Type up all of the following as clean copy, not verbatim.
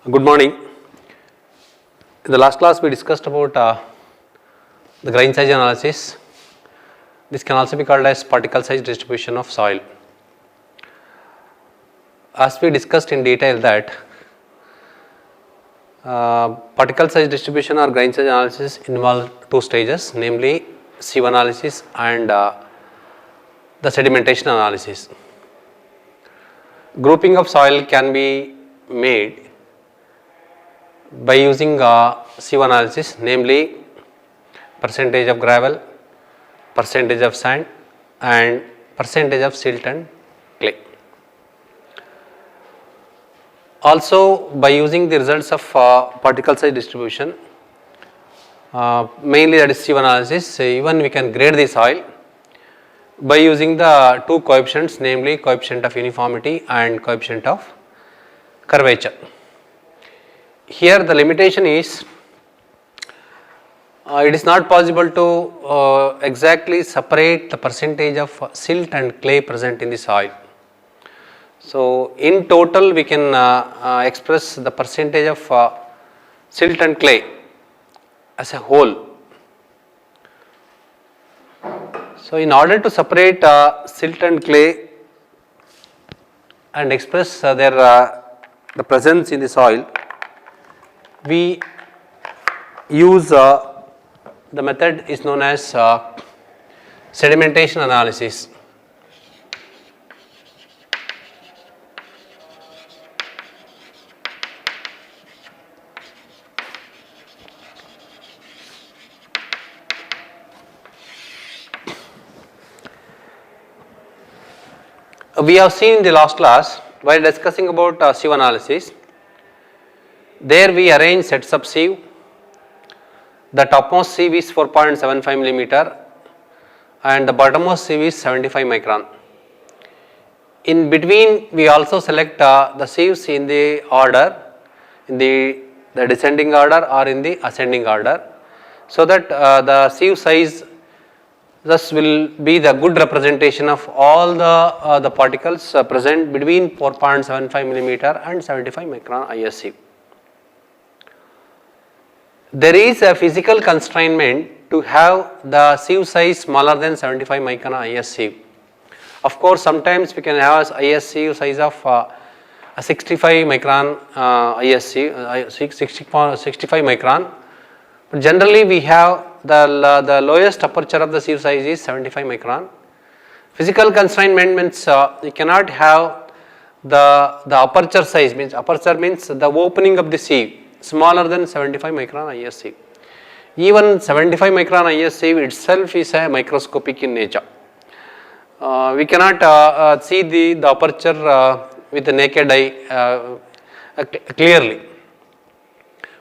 Good morning. In the last class we discussed about the grain size analysis. This can also be called as particle size distribution of soil. As we discussed in detail that particle size distribution or grain size analysis involve two stages, namely sieve analysis and the sedimentation analysis. Grouping of soil can be made by using sieve analysis, namely percentage of gravel, percentage of sand and percentage of silt and clay. Also by using the results of particle size distribution, mainly that is sieve analysis, even we can grade the soil by using the two coefficients, namely coefficient of uniformity and coefficient of curvature. Here the limitation is it is not possible to exactly separate the percentage of silt and clay present in the soil. So in total we can express the percentage of silt and clay as a whole. So in order to separate silt and clay and express their the presence in the soil, we use the method is known as sedimentation analysis. We have seen in the last class while discussing about sieve analysis. There we arrange sets of sieve. The topmost sieve is 4.75 millimeter and the bottommost sieve is 75 micron. In between we also select the sieves in the order, in the descending order or in the ascending order, so that the sieve size thus will be the good representation of all the particles present between 4.75 millimeter and 75 micron IS sieve. There is a physical constraint to have the sieve size smaller than 75 micron IS sieve. Of course, sometimes we can have IS sieve size of 65 micron IS sieve, 65 micron. But generally, we have the lowest aperture of the sieve size is 75 micron. Physical constraint means you cannot have the aperture size, means aperture means the opening of the sieve smaller than 75 micron IS sieve. Even 75 micron IS sieve itself is a microscopic in nature. We cannot see the aperture with the naked eye clearly,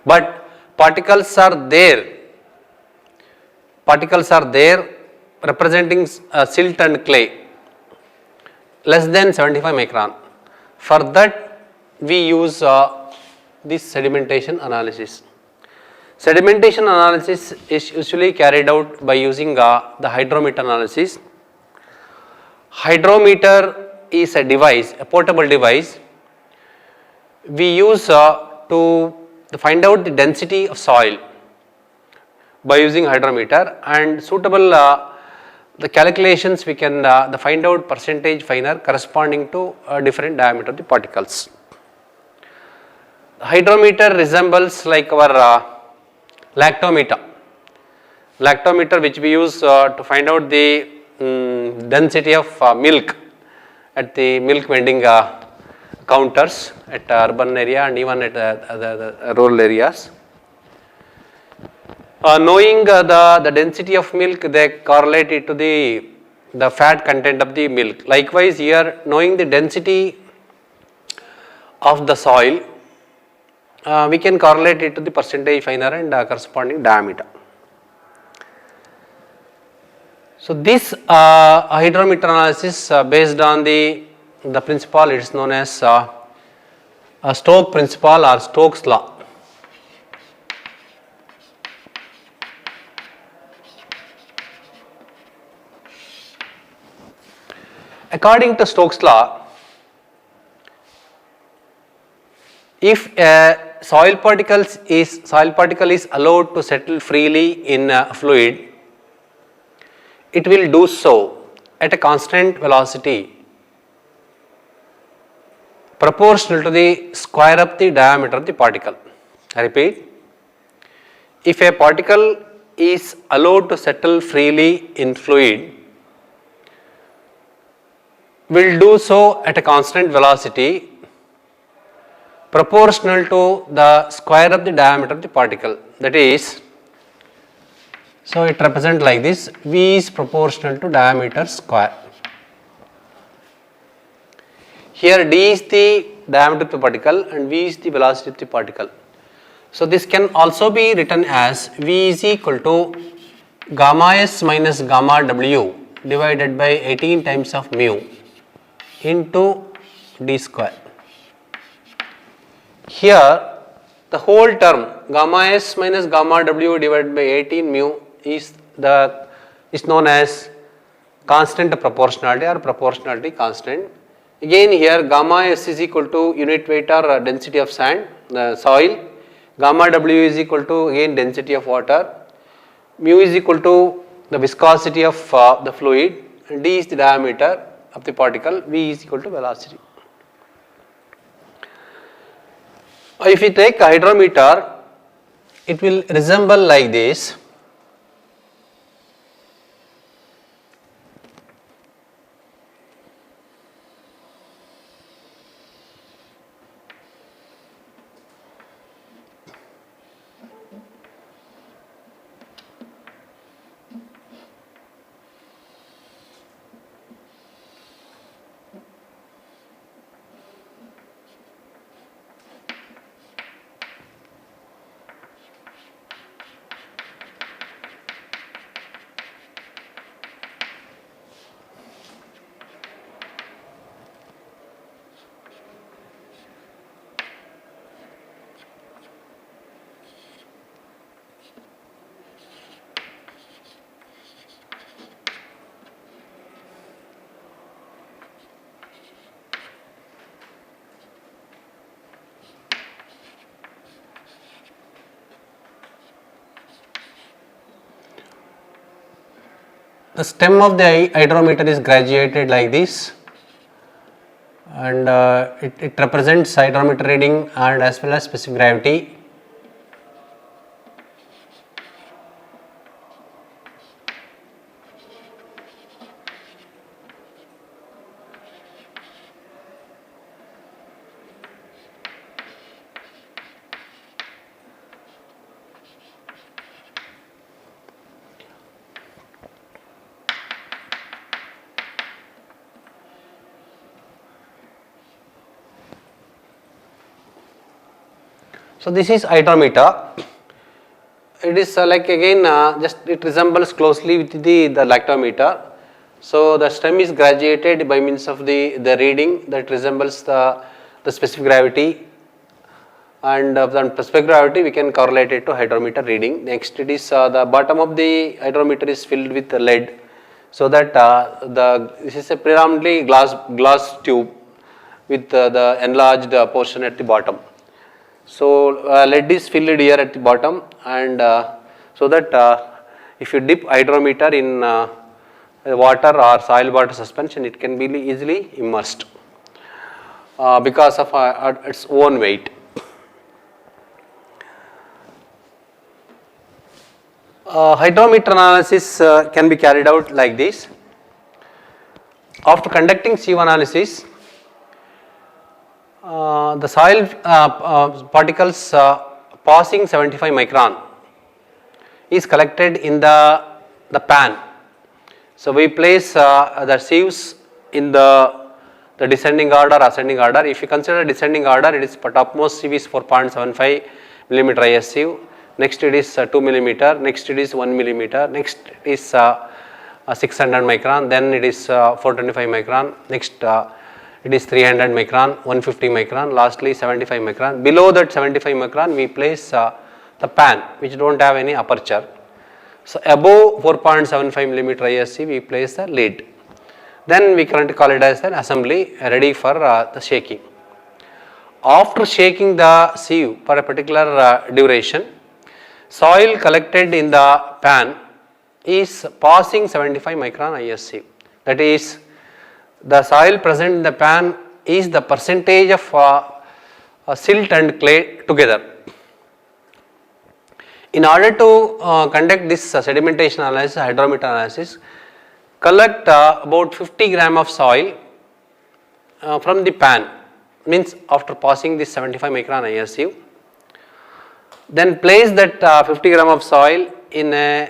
but particles are there representing silt and clay less than 75 micron. For that we use this sedimentation analysis. Sedimentation analysis is usually carried out by using the hydrometer analysis. Hydrometer is a device, a portable device we use to find out the density of soil by using hydrometer, and suitable the calculations we can find out percentage finer corresponding to different diameter of the particles. Hydrometer resembles like our lactometer which we use to find out the density of milk at the milk vending counters at urban area and even at the rural areas. Knowing the density of milk, they correlate it to the fat content of the milk. Likewise here, knowing the density of the soil, we can correlate it to the percentage finer and corresponding diameter. So this hydrometer analysis based on the principle, it is known as Stokes principle or Stokes law. According to Stokes law, if a soil particle is allowed to settle freely in a fluid, it will do so at a constant velocity proportional to the square of the diameter of the particle. I repeat, if a particle is allowed to settle freely in fluid, will do so at a constant velocity proportional to the square of the diameter of the particle. That is, so it represents like this: V is proportional to diameter square. Here d is the diameter of the particle and V is the velocity of the particle. So this can also be written as V is equal to gamma s minus gamma w divided by 18 times of mu into d square. Here the whole term gamma s minus gamma w divided by 18 mu is known as constant of proportionality or proportionality constant. Again here gamma s is equal to unit weight or density of sand, soil, gamma w is equal to again density of water, mu is equal to the viscosity of the fluid, and d is the diameter of the particle, V is equal to velocity. If you take a hydrometer, it will resemble like this. The stem of the hydrometer is graduated like this, and it represents hydrometer reading and as well as specific gravity. So this is hydrometer. It is like again just it resembles closely with the lactometer. So the stem is graduated by means of the reading that resembles the specific gravity, and the specific gravity we can correlate it to hydrometer reading. Next it is the bottom of the hydrometer is filled with lead, so that this is a predominantly glass tube with the enlarged portion at the bottom. So lead is filled here at the bottom, and so that if you dip hydrometer in water or soil water suspension, it can be easily immersed because of its own weight. Hydrometer analysis can be carried out like this. After conducting sieve analysis, the soil particles passing 75 micron is collected in the pan. So we place the sieves in the descending order, ascending order. If you consider descending order, it is topmost sieve is 4.75 millimeter IS sieve. Next it is 2 millimeter. Next it is 1 millimeter. Next is 600 micron. Then it is 425 micron. Next it is 300 micron, 150 micron, lastly 75 micron. Below that 75 micron we place the pan which do not have any aperture. So above 4.75 millimeter ISC we place the lid. Then we currently call it as an assembly ready for the shaking. after shaking the sieve for a particular duration, soil collected in the pan is passing 75 micron IS sieve. That is, the soil present in the pan is the percentage of silt and clay together. In order to conduct this sedimentation analysis, hydrometer analysis, collect about 50 gram of soil from the pan, means after passing this 75 micron IS sieve. Then place that 50 gram of soil in a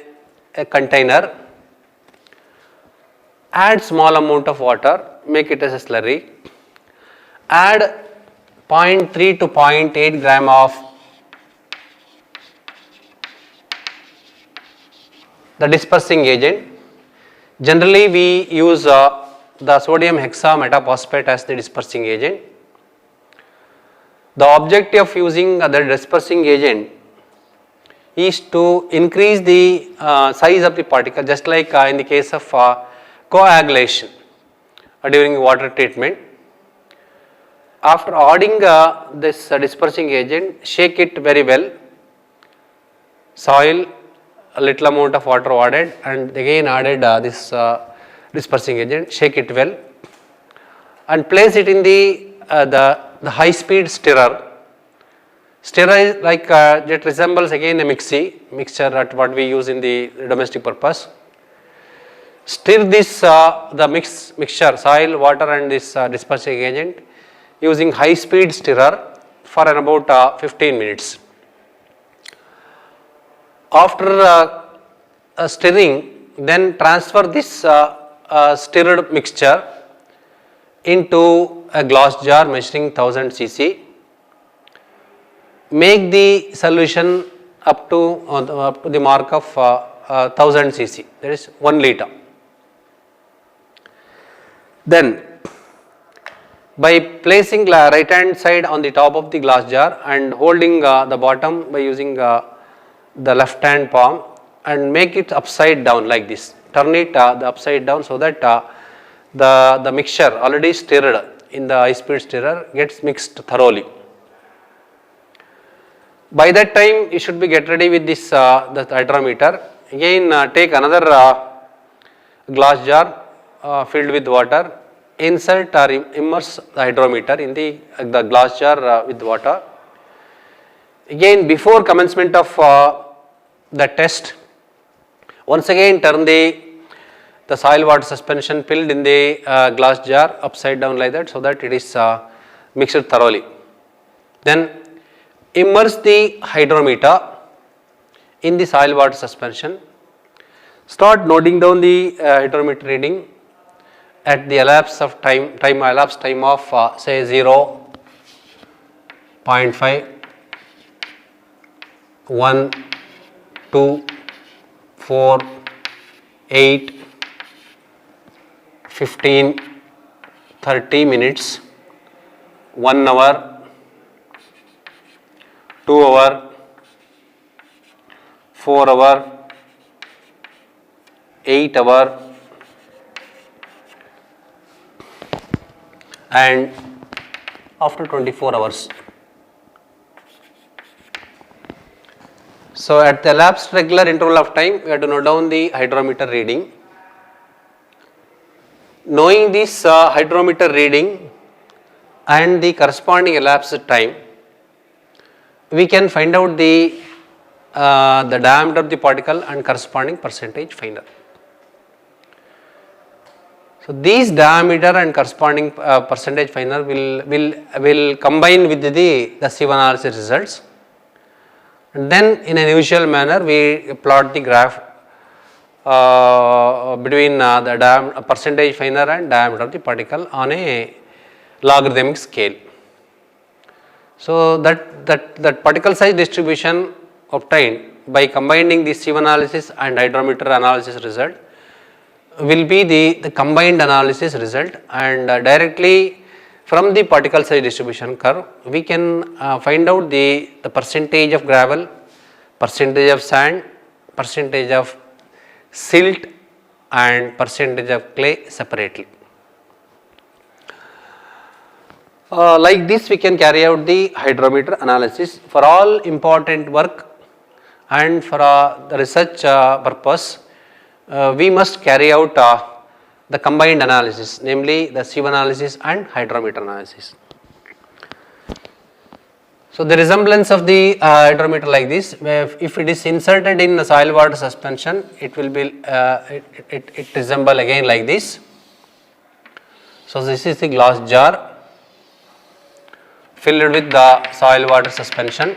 container, add small amount of water, make it as a slurry, add 0.3 to 0.8 gram of the dispersing agent. Generally we use the sodium hexametaphosphate as the dispersing agent. The objective of using the dispersing agent is to increase the size of the particle, just like in the case of coagulation during water treatment. After adding this dispersing agent, shake it very well, soil, a little amount of water added, and again added this dispersing agent, shake it well and place it in the high speed stirrer. Stirrer is like it resembles again a mixture at what we use in the domestic purpose. Stir this the mixture, soil, water and this dispersing agent using high speed stirrer for about 15 minutes. After stirring, then transfer this stirred mixture into a glass jar measuring 1000 cc. Make the solution up to the mark of 1000 cc, that is 1 liter. Then by placing right hand side on the top of the glass jar and holding the bottom by using the left hand palm and make it upside down like this. Turn it the upside down so that the mixture already stirred in the high speed stirrer gets mixed thoroughly. By that time you should be get ready with this the hydrometer. Again take another glass jar filled with water, insert or immerse the hydrometer in the glass jar with water. Again before commencement of the test, once again turn the soil water suspension filled in the glass jar upside down like that so that it is mixed thoroughly. Then immerse the hydrometer in the soil water suspension. Start noting down the hydrometer reading at the elapse of time of say 0, 0.5, 1, 2, 4, 8, 15, 30 minutes, 1 hour, 2 hour, 4 hour, 8 hour and after 24 hours. So at the elapsed regular interval of time, we have to note down the hydrometer reading. Knowing this hydrometer reading and the corresponding elapsed time, we can find out the diameter of the particle and corresponding percentage finder. So these diameter and corresponding percentage finder will combine with the sieve analysis results. And then in an usual manner we plot the graph between the percentage finder and diameter of the particle on a logarithmic scale. So that particle size distribution obtained by combining the sieve analysis and hydrometer analysis result will be the combined analysis result, and directly from the particle size distribution curve we can find out the percentage of gravel, percentage of sand, percentage of silt and percentage of clay separately. Like this we can carry out the hydrometer analysis for all important work and for the research purpose. We must carry out the combined analysis, namely the sieve analysis and hydrometer analysis. So the resemblance of the hydrometer like this, if it is inserted in the soil water suspension, it will be it resemble again like this. So this is the glass jar filled with the soil water suspension.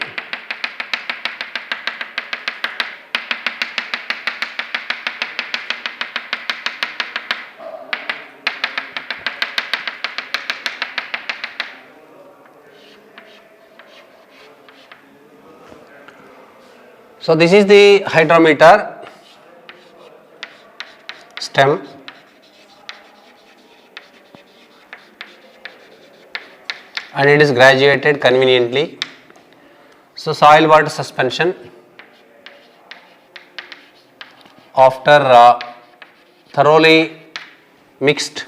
So this is the hydrometer stem. And it is graduated conveniently. So soil water suspension after thoroughly mixed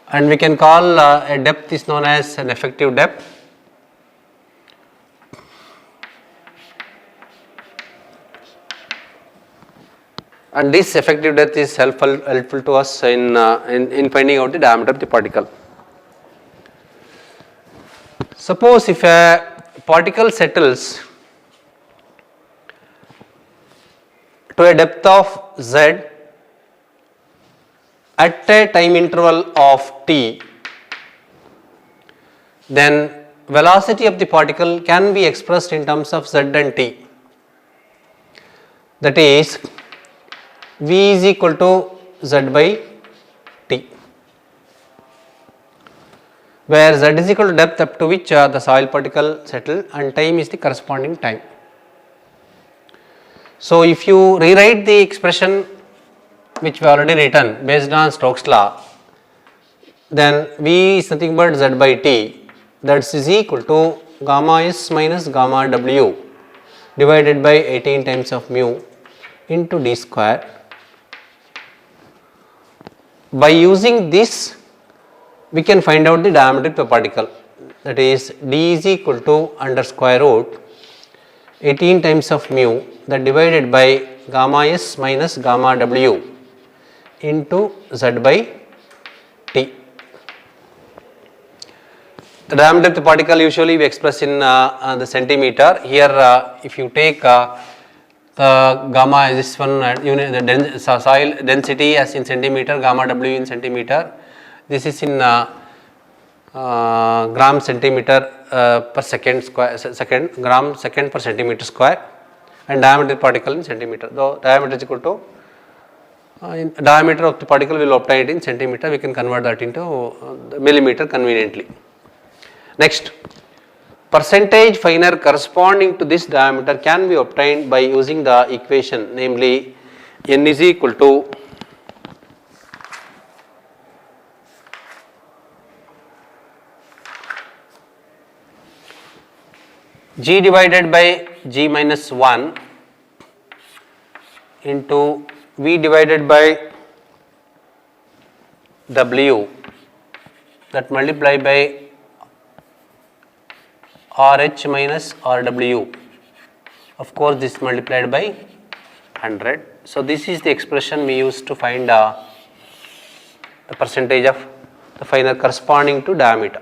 and we can call a depth is known as an effective depth. And this effective depth is helpful to us in finding out the diameter of the particle. Suppose if a particle settles to a depth of z at a time interval of t, then velocity of the particle can be expressed in terms of z and t. That is, v is equal to z by t, where z is equal to depth up to which the soil particle settle and time is the corresponding time. So if you rewrite the expression which we already written based on Stokes law, then v is nothing but z by t, that is equal to gamma s minus gamma w divided by 18 times of mu into d square. By using this, we can find out the diameter of the particle, that is d is equal to under square root 18 times of mu that divided by gamma s minus gamma w into z by t. The diameter of the particle usually we express in the centimeter. Here if you take the gamma, this one the soil density as in centimeter, gamma w in centimeter, this is in gram centimeter per second square, gram second per centimeter square, and diameter of the particle in centimeter. Though diameter is equal to diameter of the particle will obtain it in centimeter, we can convert that into millimeter conveniently. Next, percentage finer corresponding to this diameter can be obtained by using the equation, namely n is equal to g divided by g minus 1 into v divided by w, that multiply by RH minus RW. Of course, this multiplied by 100. So this is the expression we use to find the percentage of the finer corresponding to diameter.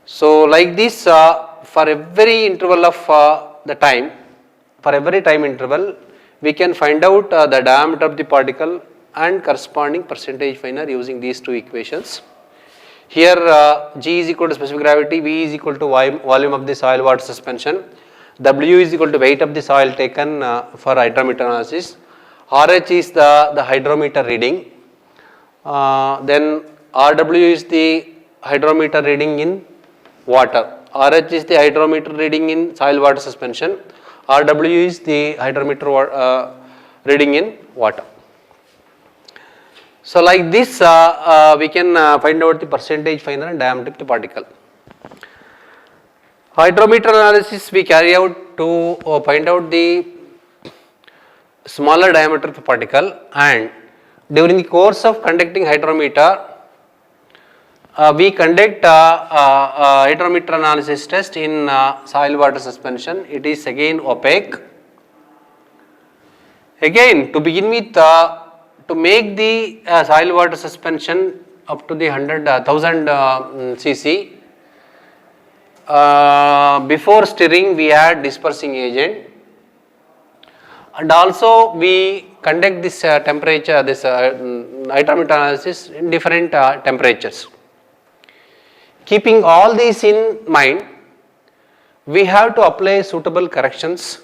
So like this, for every interval of the time, for every time interval, we can find out the diameter of the particle and corresponding percentage finer using these two equations. Here G is equal to specific gravity, V is equal to volume of the soil water suspension, W is equal to weight of the soil taken for hydrometer analysis, RH is the hydrometer reading, then RW is the hydrometer reading in water, RH is the hydrometer reading in soil water suspension, RW is the hydrometer reading in water. So like this we can find out the percentage finer and diameter of the particle. Hydrometer analysis we carry out to find out the smaller diameter of the particle, and during the course of conducting hydrometer, we conduct hydrometer analysis test in soil water suspension. It is again opaque. Again, to begin with, to make the soil water suspension up to the 1000 cc, before stirring we add dispersing agent, and also we conduct this temperature, this hydrometer analysis in different temperatures. Keeping all these in mind, we have to apply suitable corrections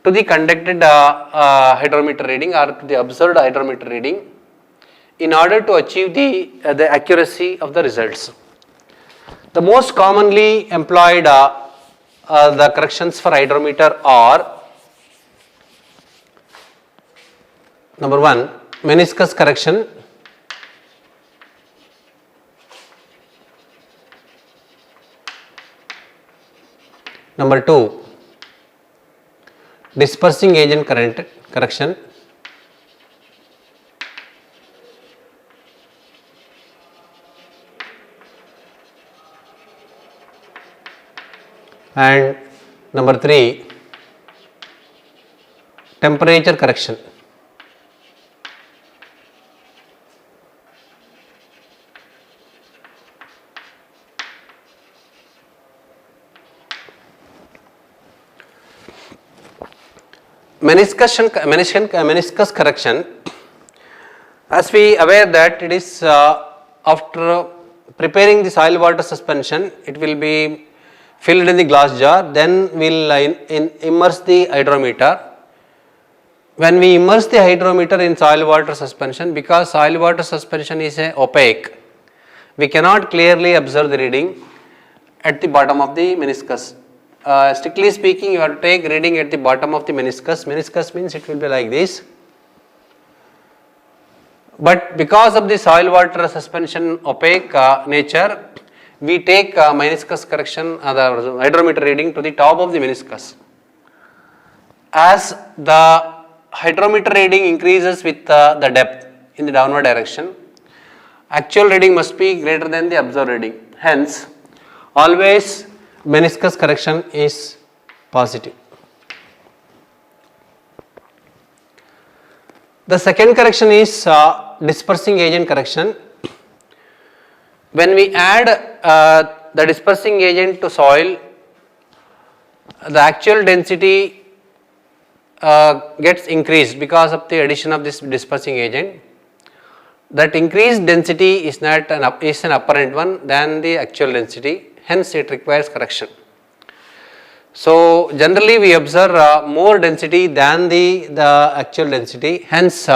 to the conducted hydrometer reading or to the observed hydrometer reading in order to achieve the accuracy of the results. The most commonly employed the corrections for hydrometer are: number 1, meniscus correction. Number 2, dispersing agent correction. And number 3, temperature correction. Meniscus correction, as we aware that it is after preparing the soil water suspension, it will be filled in the glass jar, then we will immerse the hydrometer. When we immerse the hydrometer in soil water suspension, because soil water suspension is opaque, we cannot clearly observe the reading at the bottom of the meniscus. Strictly speaking, you have to take reading at the bottom of the meniscus. Meniscus means it will be like this. But because of the soil water suspension opaque nature, we take meniscus correction, the hydrometer reading to the top of the meniscus. As the hydrometer reading increases with the depth in the downward direction, actual reading must be greater than the observed reading. Hence, always meniscus correction is positive. The second correction is dispersing agent correction. When we add the dispersing agent to soil, the actual density gets increased because of the addition of this dispersing agent. That increased density is an apparent one than the actual density, hence it requires correction. So generally we observe more density than the actual density, hence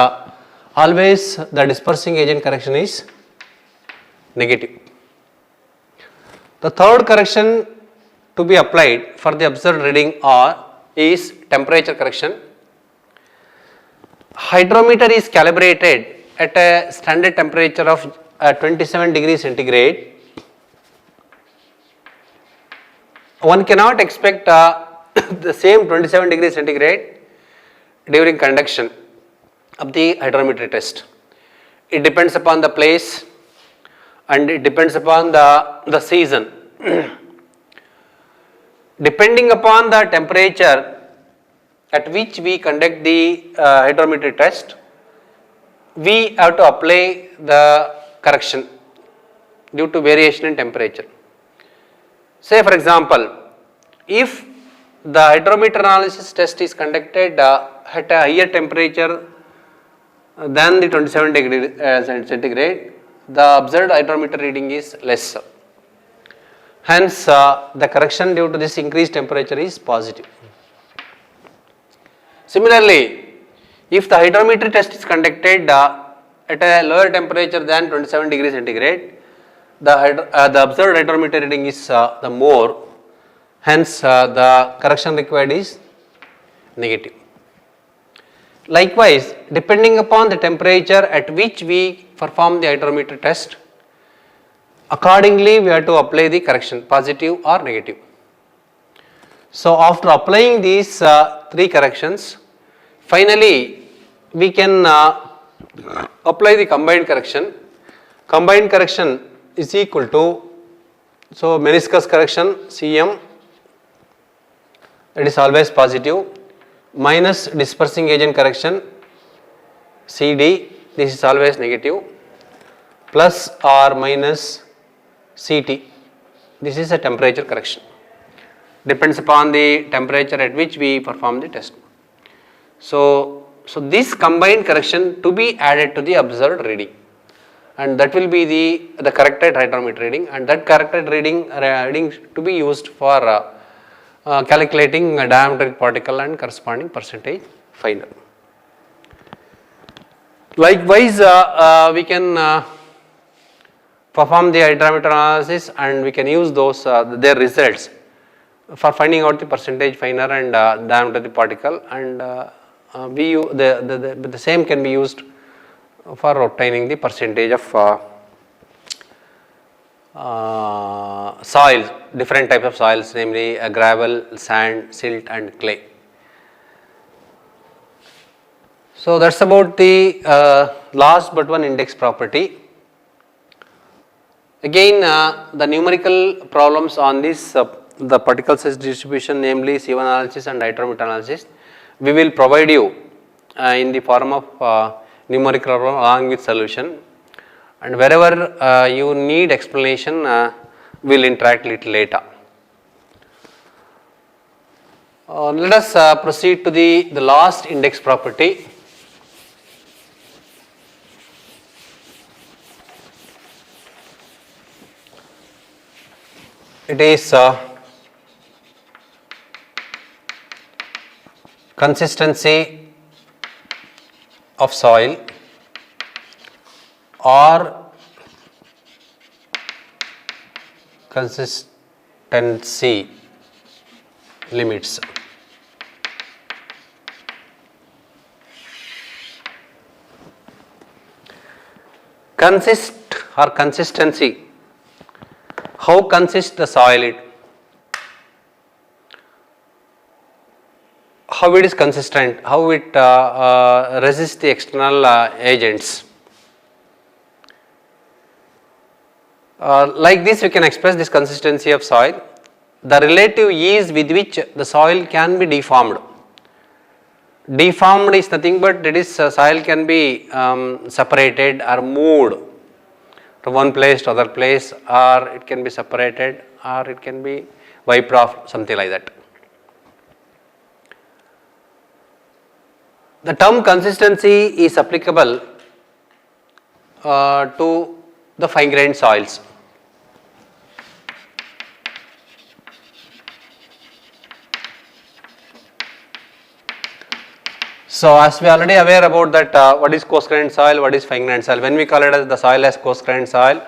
always the dispersing agent correction is negative. The third correction to be applied for the observed reading is temperature correction. Hydrometer is calibrated at a standard temperature of 27 degrees centigrade. One cannot expect the same 27 degrees centigrade during conduction of the hydrometer test. It depends upon the place and it depends upon the season. Depending upon the temperature at which we conduct the hydrometer test, we have to apply the correction due to variation in temperature. Say for example, if the hydrometer analysis test is conducted at a higher temperature than the 27 degree centigrade, the observed hydrometer reading is less. Hence, the correction due to this increased temperature is positive. Similarly, if the hydrometer test is conducted at a lower temperature than 27 degrees centigrade, the observed hydrometer reading is the more, hence the correction required is negative. Likewise, depending upon the temperature at which we perform the hydrometer test, Accordingly, we have to apply the correction, positive or negative. So, after applying these three corrections, finally we can apply the combined correction. Combined correction is equal to, so meniscus correction Cm, that is always positive, minus dispersing agent correction CD, this is always negative, plus or minus Ct, this is a temperature correction, depends upon the temperature at which we perform the test. So this combined correction to be added to the observed reading, and that will be the corrected hygrometer reading, and that corrected reading to be used for calculating a diametric particle and corresponding percentage final. Likewise, we can perform the hydrometer analysis, and we can use those their results for finding out the percentage finer and diameter of the particle, and the same can be used for obtaining the percentage of soils, different types of soils, namely gravel, sand, silt and clay. So that's about the last but one index property. Again, the numerical problems on this the particle size distribution, namely C1 analysis and hydrometer analysis, we will provide you in the form of numerical problem along with solution, and wherever you need explanation, we will interact little later. Let us proceed to the last index property. It is consistency of soil or consistency limits. Consist or consistency, how consists the soil, how it is consistent, how it resists the external agents. Like this we can express this consistency of soil, the relative ease with which the soil can be deformed. Deformed is nothing but it is soil can be separated or moved from one place to other place, or it can be separated, or it can be wiped off, something like that. The term consistency is applicable to the fine grained soils. So as we are already aware about that what is coarse grained soil, what is fine grained soil. When we call it as the soil as coarse grained soil,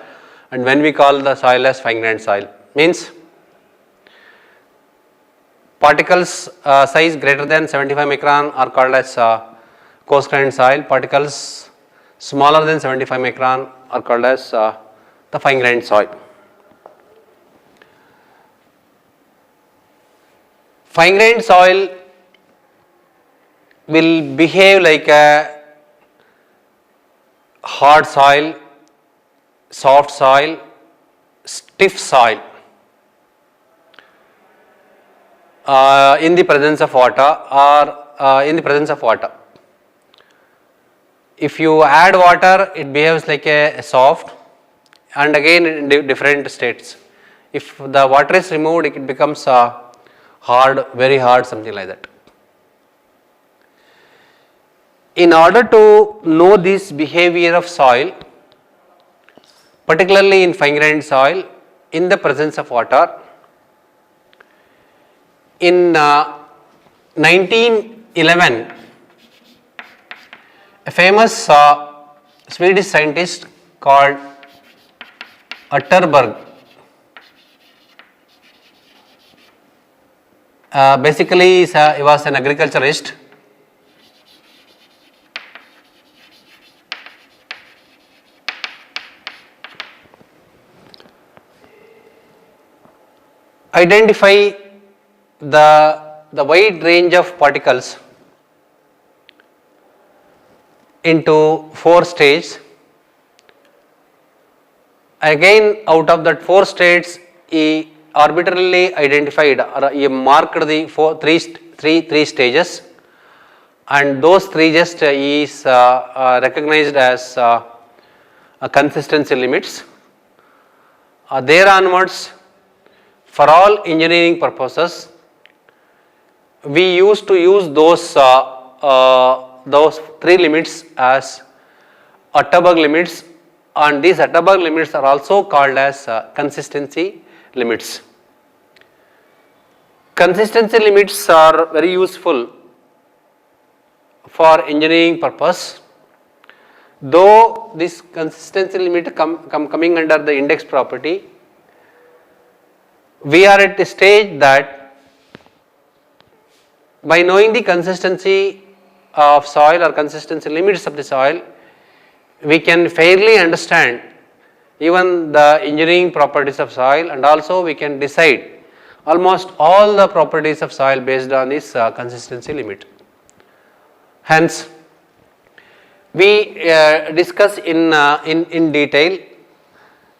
and when we call the soil as fine grained soil, means particles size greater than 75 micron are called as coarse grained soil, particles smaller than 75 micron are called as the fine grained soil. Fine grained soil will behave like a hard soil, soft soil, stiff soil in the presence of water or in the presence of water. If you add water, it behaves like a soft, and again in different states. If the water is removed, it becomes hard, very hard, something like that. In order to know this behavior of soil, particularly in fine grained soil in the presence of water, in 1911 a famous Swedish scientist called Atterberg basically he was an agriculturist. identify the wide range of particles into 4 states. Again, out of that 4 states, he arbitrarily identified or he marked the three stages, and those stages is recognized as consistency limits. There onwards, for all engineering purposes, we used to use those 3 limits as Atterberg limits, and these Atterberg limits are also called as consistency limits. Consistency limits are very useful for engineering purpose. Though this consistency limit coming under the index property, we are at the stage that by knowing the consistency of soil or consistency limits of the soil, we can fairly understand even the engineering properties of soil, and also we can decide almost all the properties of soil based on this consistency limit. Hence, we discuss in detail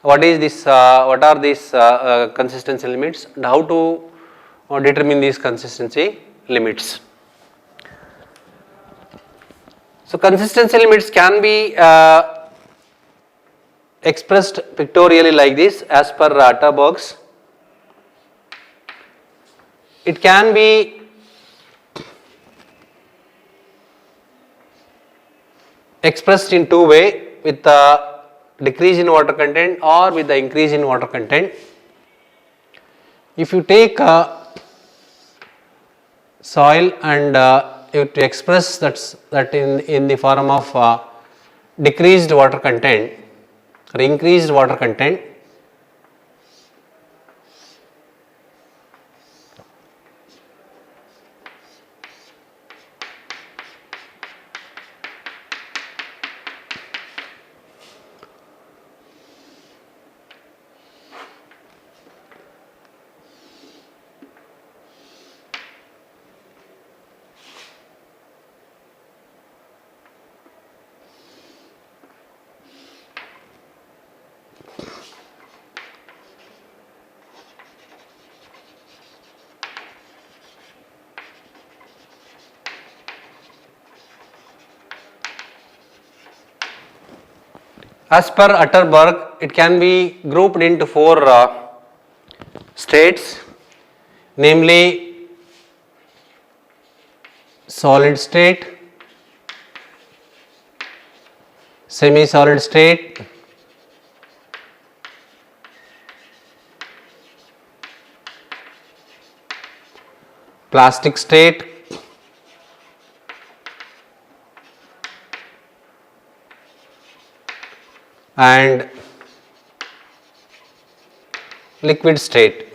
what are these consistency limits and how to determine these consistency limits. So, consistency limits can be expressed pictorially like this as per Atterberg's. It can be expressed in 2 ways, with the decrease in water content or with the increase in water content. If you take soil and you have to express that in the form of decreased water content or increased water content, as per Atterberg, it can be grouped into 4 states, namely solid state, semi-solid state, plastic state, and liquid state.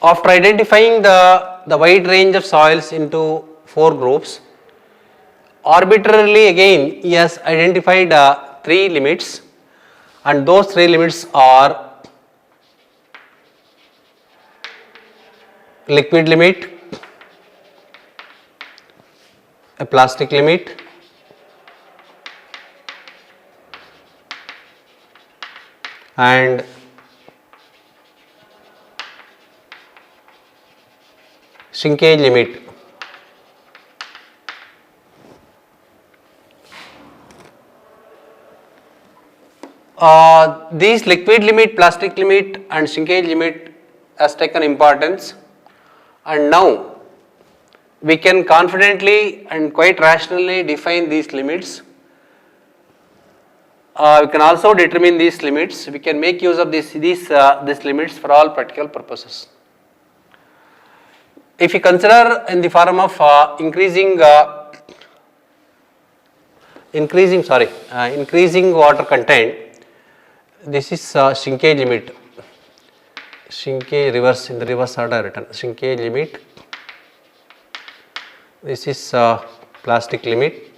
After identifying the wide range of soils into 4 groups, arbitrarily again he has identified 3 limits, and those 3 limits are liquid limit, a plastic limit, and shrinkage limit. These liquid limit, plastic limit and shrinkage limit has taken importance, and now we can confidently and quite rationally define these limits. We can also determine these limits. We can make use of these limits for all practical purposes. If you consider in the form of increasing water content, this is shrinkage limit. Shrinkage reverse, in the reverse order written. Shrinkage limit. This is plastic limit,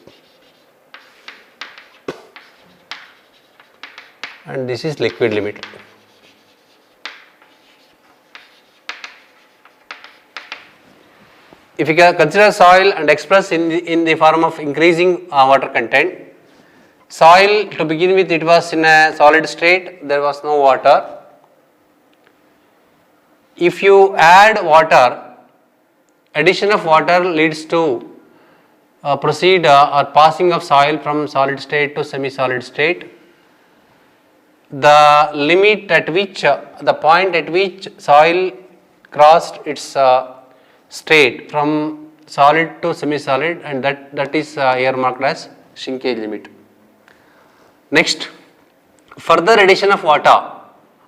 and this is liquid limit. If you consider soil and express in the form of increasing water content, soil to begin with it was in a solid state, there was no water. If you add water, addition of water leads to proceed or passing of soil from solid state to semi-solid state. The limit at which, the point at which soil crossed its state from solid to semi-solid, and that is earmarked as shrinkage limit. Next, further addition of water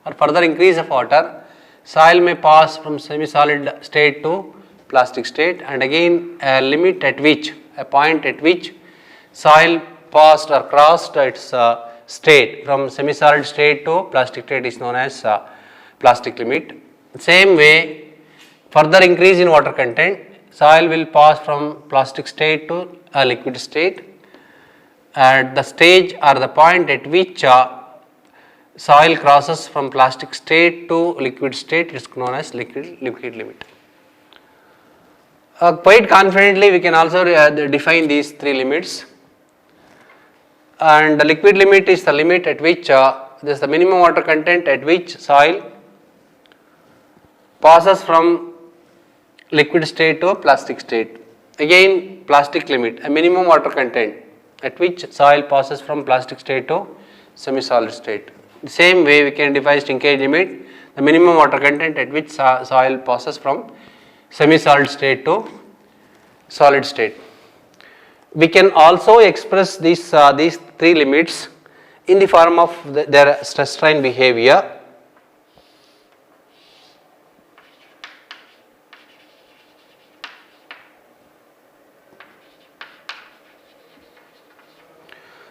or further increase of water, soil may pass from semi-solid state to plastic state, and again a limit at which, a point at which soil passed or crossed its state from semi-solid state to plastic state is known as plastic limit. Same way, further increase in water content, soil will pass from plastic state to a liquid state. At the stage or the point at which soil crosses from plastic state to liquid state, it is known as liquid limit. Quite confidently we can also define these three limits, and the liquid limit is the limit at which there is the minimum water content at which soil passes from liquid state to plastic state. Again plastic limit, a minimum water content at which soil passes from plastic state to semi-solid state. The same way we can define shrinkage limit, the minimum water content at which soil passes from semi-solid state to solid state. We can also express these three limits in the form of their stress strain behavior.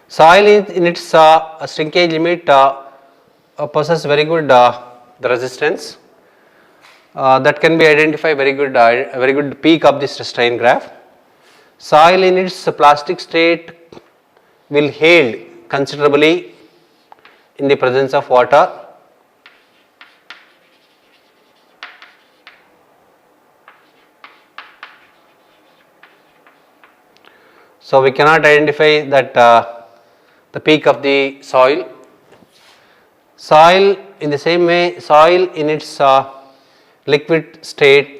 Soil in its shrinkage limit possesses very good the resistance that can be identified very good peak of this strain graph. Soil in its plastic state will yield considerably in the presence of water. So we cannot identify that the peak of the soil. Soil in the same way, soil in its liquid state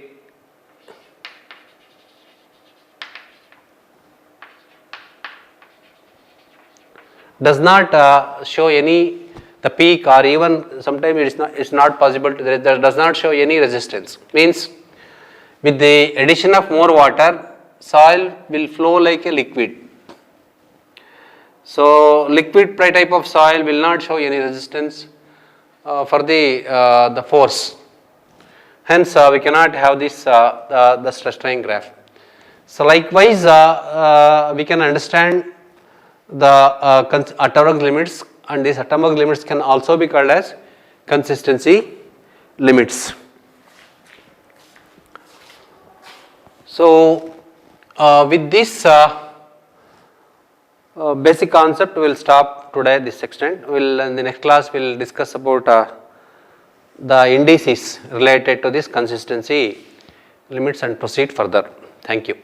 does not show any the peak, or even sometimes it's not possible to, there does not show any resistance. Means with the addition of more water, soil will flow like a liquid. So liquid type of soil will not show any resistance for the force. Hence we cannot have this the stress strain graph. So likewise we can understand the Attawrug's limits, and these Attawrug's limits can also be called as consistency limits. So with this basic concept we will stop today this extent. In the next class we will discuss about the indices related to this consistency limits and proceed further. Thank you.